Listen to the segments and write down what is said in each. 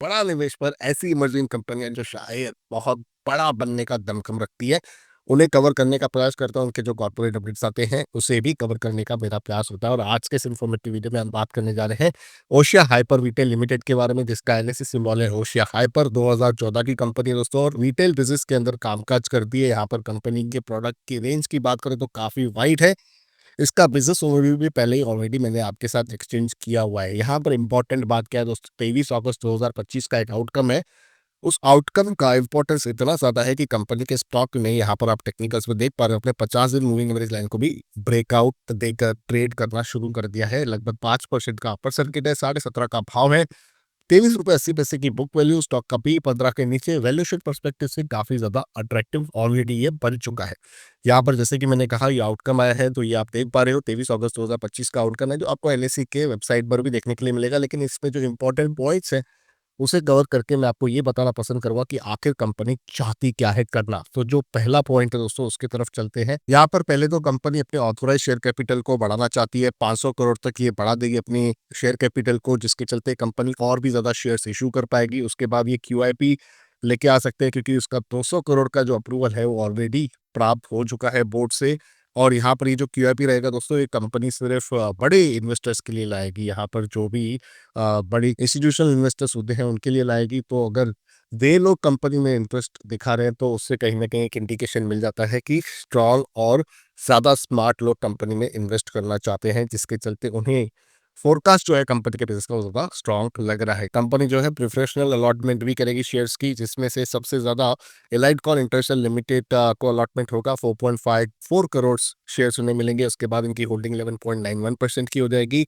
बड़ा निवेश पर ऐसी इमर्जिंग कंपनियां जो शायद बहुत बड़ा बनने का दमखम रखती है, उन्हें कवर करने का प्रयास करता हूं। उनके जो कॉर्पोरेट अपडेट्स आते हैं उसे भी कवर करने का मेरा प्रयास होता है। और आज के इस इन्फॉर्मेटिव वीडियो में हम बात करने जा रहे हैं ओशिया हाइपर रिटेल लिमिटेड के बारे में, जिसका एनएससी सिंबल है ओशिया हाइपर। 2014 की कंपनी है दोस्तों, और रिटेल बिजनेस के अंदर कामकाज करती है। यहाँ पर कंपनी के प्रोडक्ट की रेंज की बात करें तो काफी वाइड है। इसका बिजनेस ओवरव्यू भी पहले ही ऑलरेडी मैंने आपके साथ एक्सचेंज किया हुआ है। यहाँ पर इंपॉर्टेंट बात क्या है दोस्तों, 23 अगस्त 2025 का एक आउटकम है। उस आउटकम का इंपॉर्टेंस इतना ज्यादा है कि कंपनी के स्टॉक में, यहाँ पर आप टेक्निकल्स में देख पा रहे हो, अपने 50 दिन मूविंग एवरेज लाइन को भी ब्रेकआउट देकर ट्रेड करना शुरू कर दिया है। लगभग 5% का अपर सर्किट है, 17.5 का भाव है, 23 रुपये 80 पैसे की बुक वैल्यू। स्टॉक का भी 15 के नीचे, वैल्यूएशन परस्पेक्टिव से काफी ज्यादा अट्रैक्टिव ऑलरेडी ये बन चुका है। यहाँ पर जैसे कि मैंने कहा, ये आउटकम आया है तो ये आप देख पा रहे हो, 23 अगस्त 2025 का आउटकम है, जो आपको एलएसी के वेबसाइट पर भी देखने के लिए मिलेगा। लेकिन इसमें जो इंपॉर्टेंट पॉइंट्स है उसे कवर करके मैं आपको ये बताना पसंद करूंगा कि आखिर कंपनी चाहती क्या है करना। तो जो पहला पॉइंट है दोस्तों, उसकी तरफ चलते हैं। यहाँ पर पहले तो कंपनी अपने ऑथोराइज शेयर कैपिटल को बढ़ाना चाहती है। 500 करोड़ तक ये बढ़ा देगी अपनी शेयर कैपिटल को, जिसके चलते कंपनी और भी ज्यादा शेयर्स इशू कर पाएगी। उसके बाद ये क्यूआईपी लेके आ सकते हैं, क्योंकि उसका 200 करोड़ का जो अप्रूवल है वो ऑलरेडी प्राप्त हो चुका है बोर्ड से। और यहाँ पर ये जो क्यूआईपी रहेगा दोस्तों, ये कंपनी सिर्फ बड़े इन्वेस्टर्स के लिए लाएगी। यहाँ पर जो भी बड़ी इंस्टीट्यूशनल इन्वेस्टर्स होते हैं उनके लिए लाएगी। तो अगर वे लोग कंपनी में इंटरेस्ट दिखा रहे हैं तो उससे कहीं ना कहीं एक इंडिकेशन मिल जाता है कि स्ट्रांग और ज्यादा स्मार्ट लोग कंपनी में इन्वेस्ट करना चाहते हैं, जिसके चलते उन्हें फोरकास्ट जो है कंपनी के बिजनेस का वो ज्यादा स्ट्रांग लग रहा है। कंपनी जो है प्रिफरेशनल अलॉटमेंट भी करेगी शेयर्स की, जिसमें से सबसे ज्यादा एलाइडकॉन इंटरनेशनल लिमिटेड को अलॉटमेंट होगा। 4.54 करोड़ शेयर्स उन्हें मिलेंगे। उसके बाद इनकी होल्डिंग 11.91% की हो जाएगी।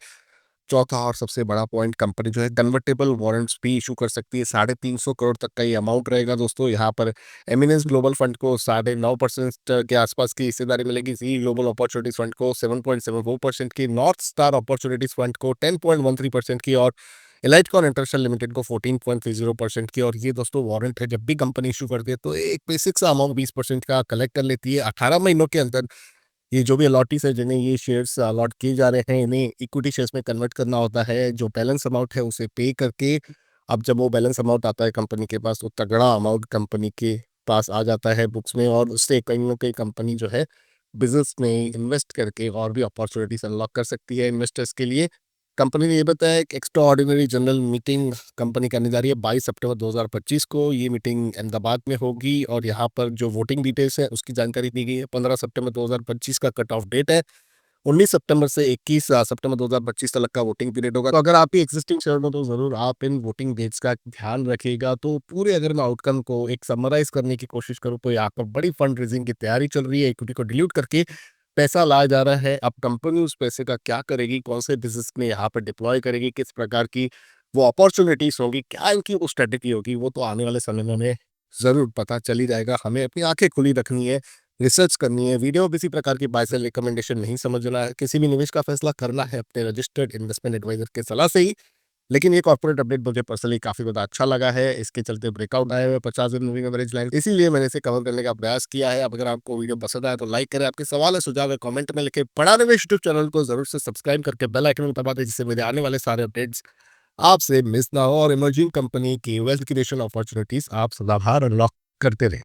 चौथा और सबसे बड़ा पॉइंट, कंपनी जो है कन्वर्टेबल वारंट्स भी इशू कर सकती है। 350 करोड़ तक का ये अमाउंट रहेगा दोस्तों। यहाँ पर एमिनेंस ग्लोबल फंड को 9.5% के आसपास की हिस्सेदारी मिलेगी। जी ग्लोबल अपॉर्चुनिटीज फंड को 7.74% की, नॉर्थ स्टार अपॉर्चुनिटीज फंड को 10.13% की, और एलाइटकॉन इंटरनेशनल लिमिटेड को 14.30% की। और ये दोस्तों वारंट है, जब भी कंपनी इशू करती है तो एक बेसिक सा अमाउंट 20% का कलेक्ट कर लेती है। 18 महीनों के अंदर ये जो भी अलॉटीज है, जिन्हें ये शेयर्स अलॉट किए जा रहे हैं, इन्हें इक्विटी शेयर्स में कन्वर्ट करना होता है। जो बैलेंस अमाउंट है उसे पे करके, अब जब वो बैलेंस अमाउंट आता है कंपनी के पास, तो तगड़ा अमाउंट कंपनी के पास आ जाता है बुक्स में, और उससे कहीं ना कहीं कंपनी जो है बिजनेस में इन्वेस्ट करके और भी अपॉर्चुनिटीज अनलॉक कर सकती है इन्वेस्टर्स के लिए। कंपनी ने ये बताया, एक extra ordinary general meeting company करने जा रही है 22 सितंबर 2025 को। ये मीटिंग अहमदाबाद में होगी, और यहाँ पर जो वोटिंग डिटेल्स है उसकी जानकारी दी गई है। 15 सितंबर 2025 का कट ऑफ डेट है। 19 सितंबर से 21 सितंबर 2025 तक का वोटिंग पीरियड होगा। तो अगर आप ही एक्जिस्टिंग शेयर हो तो जरूर आप इन वोटिंग डेट्स का ध्यान रखिएगा। तो पूरे अगर मैं आउटकम को एक समराइज करने की कोशिश करूं, तो यहाँ पर बड़ी फंड रेजिंग की तैयारी चल रही है। इक्विटी को डिल्यूट करके पैसा लाया जा रहा है। अब कंपनी उस पैसे का क्या करेगी, कौन से बिजनेस में यहाँ पर डिप्लॉय करेगी, किस प्रकार की वो अपॉर्चुनिटीज होगी, क्या इनकी वो स्ट्रेटेजी होगी, वो तो आने वाले समय में हमें जरूर पता चल ही जाएगा। हमें अपनी आंखें खुली रखनी है, रिसर्च करनी है। वीडियो में किसी प्रकार की बाय सेल रिकमेंडेशन नहीं समझना है। किसी भी निवेश का फैसला करना है अपने रजिस्टर्ड इन्वेस्टमेंट एडवाइजर के सलाह से ही। लेकिन ये कॉर्पोरेट अपडेट मुझे पर्सनली काफी ज्यादा अच्छा लगा है। इसके चलते ब्रेकआउट आए हुए 50 दिन मूविंग एवरेज लाइन, इसीलिए मैंने इसे कवर करने का प्रयास किया है। अब अगर आपको वीडियो पसंद आए तो लाइक करें, आपके सवाल है सुझाव है कमेंट में लिखे। बड़ा निवेश यूट्यूब चैनल को जरूर से सब्सक्राइब करके बेल आइकन में दबा दें, जिससे मेरे आने वाले सारे अपडेट्स आपसे मिस ना हो, और इमर्जिंग कंपनी की वेल्थ क्रिएशन अपॉर्चुनिटीज आप सदाबहार अनलॉक करते रहे।